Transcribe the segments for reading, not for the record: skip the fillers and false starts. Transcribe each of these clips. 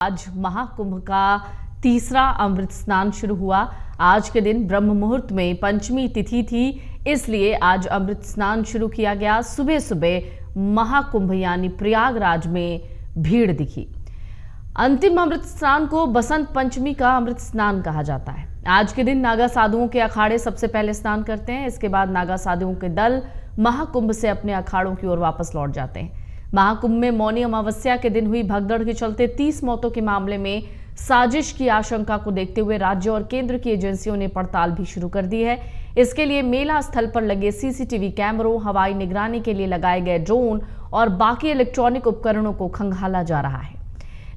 आज महाकुंभ का तीसरा अमृत स्नान शुरू हुआ। आज के दिन ब्रह्म मुहूर्त में पंचमी तिथि थी, इसलिए आज अमृत स्नान शुरू किया गया। सुबह सुबह महाकुंभ यानी प्रयागराज में भीड़ दिखी। अंतिम अमृत स्नान को बसंत पंचमी का अमृत स्नान कहा जाता है। आज के दिन नागा साधुओं के अखाड़े सबसे पहले स्नान करते हैं। इसके बाद नागा साधुओं के दल महाकुंभ से अपने अखाड़ों की ओर वापस लौट जाते हैं। महाकुंभ में मौनी अमावस्या के दिन हुई भगदड़ के चलते 30 मौतों के मामले में साजिश की आशंका को देखते हुए राज्य और केंद्र की एजेंसियों ने पड़ताल भी शुरू कर दी है। इसके लिए मेला स्थल पर लगे सीसीटीवी कैमरों, हवाई निगरानी के लिए लगाए गए ड्रोन और बाकी इलेक्ट्रॉनिक उपकरणों को खंगाला जा रहा है।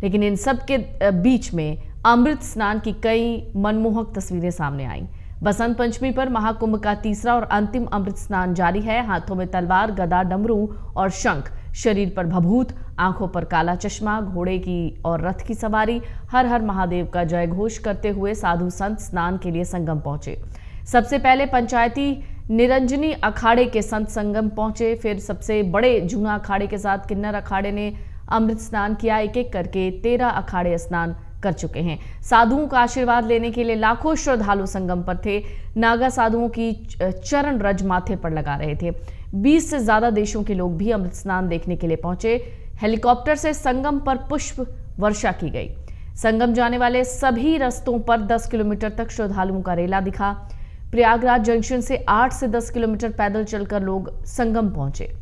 लेकिन इन सब के बीच में अमृत स्नान की कई मनमोहक तस्वीरें सामने आईं। बसंत पंचमी पर महाकुंभ का तीसरा और अंतिम अमृत स्नान जारी है। हाथों में तलवार, गदा, डमरू और शंख, शरीर पर भभूत, आंखों पर काला चश्मा, घोड़े की और रथ की सवारी, हर हर महादेव का जय घोष करते हुए साधु संत स्नान के लिए संगम पहुंचे। सबसे पहले पंचायती निरंजनी अखाड़े के संत संगम पहुंचे, फिर सबसे बड़े जूना अखाड़े के साथ किन्नर अखाड़े ने अमृत स्नान किया। एक एक करके 13 अखाड़े स्नान कर चुके हैं। साधुओं का आशीर्वाद लेने के लिए लाखों श्रद्धालु संगम पर थे। नागा साधुओं की चरण रज माथे पर लगा रहे थे। 20 से ज्यादा देशों के लोग भी अमृत स्नान देखने के लिए पहुंचे। हेलीकॉप्टर से संगम पर पुष्प वर्षा की गई। संगम जाने वाले सभी रास्तों पर 10 किलोमीटर तक श्रद्धालुओं का रेला दिखा। प्रयागराज जंक्शन से 8 से 10 किलोमीटर पैदल चलकर लोग संगम पहुंचे।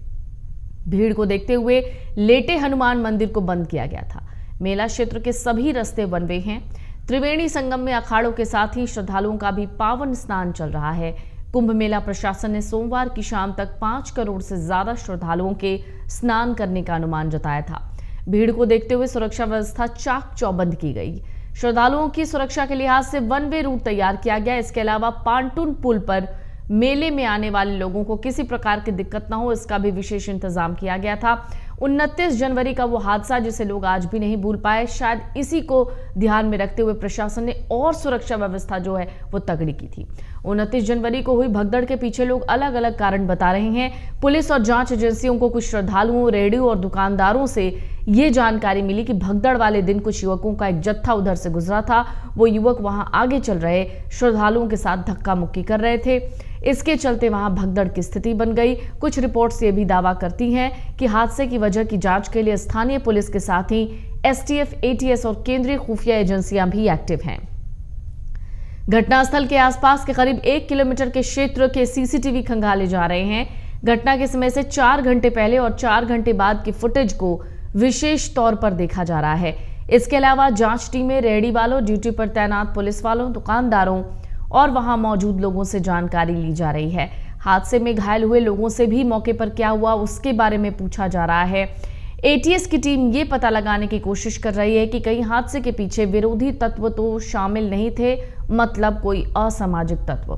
भीड़ को देखते हुए लेटे हनुमान मंदिर को बंद किया गया था। मेला क्षेत्र के सभी रास्ते वन वे हैं। त्रिवेणी संगम में अखाड़ों के साथ ही श्रद्धालुओं का भी पावन स्नान चल रहा है। कुंभ मेला प्रशासन ने सोमवार की शाम तक 5 करोड़ से ज्यादा श्रद्धालुओं के स्नान करने का अनुमान जताया था। भीड़ को देखते हुए सुरक्षा व्यवस्था चाक चौबंद की गई। श्रद्धालुओं की सुरक्षा के लिहाज से वन वे रूट तैयार किया गया। इसके अलावा पांटून पुल पर मेले में आने वाले लोगों को किसी प्रकार की दिक्कत न हो, इसका भी विशेष इंतजाम किया गया था। 29 जनवरी का वो हादसा जिसे लोग आज भी नहीं भूल पाए, शायद इसी को ध्यान में रखते हुए प्रशासन ने और सुरक्षा व्यवस्था जो है वो तगड़ी की थी। 29 जनवरी को हुई भगदड़ के पीछे लोग अलग अलग कारण बता रहे हैं। पुलिस और जांच एजेंसियों को कुछ श्रद्धालुओं, रेडियो और दुकानदारों से ये जानकारी मिली कि भगदड़ वाले दिन कुछ युवकों का एक जत्था उधर से गुजरा था। वो युवक वहां आगे चल रहे श्रद्धालुओं के साथ धक्का मुक्की कर रहे थे। इसके चलते वहां भगदड़ की स्थिति बन गई। कुछ रिपोर्ट्स ये भी दावा करती हैं कि हादसे की वजह की जांच के लिए स्थानीय पुलिस के साथ ही एसटीएफ, एटीएस और केंद्रीय खुफिया एजेंसियां भी एक्टिव हैं। घटनास्थल के आसपास के करीब 1 किलोमीटर के क्षेत्र के सीसीटीवी खंगाले जा रहे हैं। घटना के समय से 4 घंटे पहले और 4 घंटे बाद की फुटेज को विशेष तौर पर देखा जा रहा है। इसके अलावा जांच टीमें रेहड़ी वालों, ड्यूटी पर तैनात पुलिस वालों, दुकानदारों और वहां मौजूद लोगों से जानकारी ली जा रही है। हादसे में घायल हुए लोगों से भी मौके पर क्या हुआ उसके बारे में पूछा जा रहा है। एटीएस की टीम ये पता लगाने की कोशिश कर रही है कि कहीं हादसे के पीछे विरोधी तत्व तो शामिल नहीं थे, मतलब कोई असामाजिक तत्व।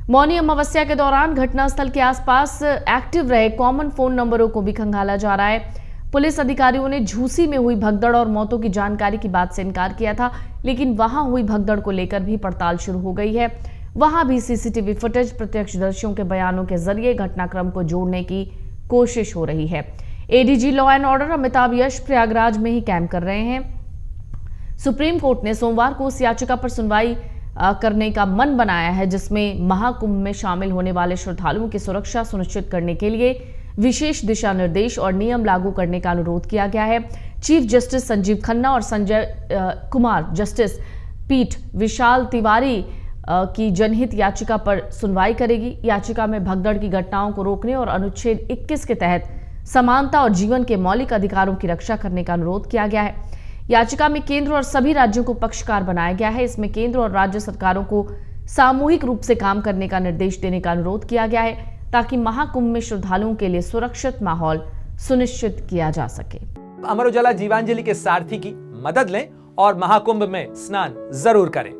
मौनी अमावस्या के दौरान घटनास्थल के आसपास एक्टिव रहे कॉमन फोन नंबरों को भी खंगाला जा रहा है। पुलिस अधिकारियों ने झूसी में हुई भगदड़ और मौतों की जानकारी की बात से इनकार किया था, लेकिन वहां हुई भगदड़ को लेकर भी पड़ताल शुरू हो गई है। वहां भी सीसीटीवी फुटेज, प्रत्यक्षदर्शियों के बयानों के जरिए घटनाक्रम को जोड़ने की कोशिश हो रही है। ADG law and order Amitabh Yash Prayagraj में ही कैंप कर रहे हैं। सुप्रीम कोर्ट ने सोमवार को उस याचिका पर सुनवाई करने का मन बनाया है जिसमें महाकुंभ में शामिल होने वाले श्रद्धालुओं की सुरक्षा सुनिश्चित करने के लिए विशेष दिशा निर्देश और नियम लागू करने का अनुरोध किया गया है। चीफ जस्टिस संजीव खन्ना और संजय कुमार जस्टिस पीठ विशाल तिवारी की जनहित याचिका पर सुनवाई करेगी। याचिका में भगदड़ की घटनाओं को रोकने और अनुच्छेद 21 के तहत समानता और जीवन के मौलिक अधिकारों की रक्षा करने का अनुरोध किया गया है। याचिका में केंद्र और सभी राज्यों को पक्षकार बनाया गया है। इसमें केंद्र और राज्य सरकारों को सामूहिक रूप से काम करने का निर्देश देने का अनुरोध किया गया है ताकि महाकुंभ में श्रद्धालुओं के लिए सुरक्षित माहौल सुनिश्चित किया जा सके। अमर उजाला जीवांजलि के सारथी की मदद लें और महाकुंभ में स्नान जरूर करें।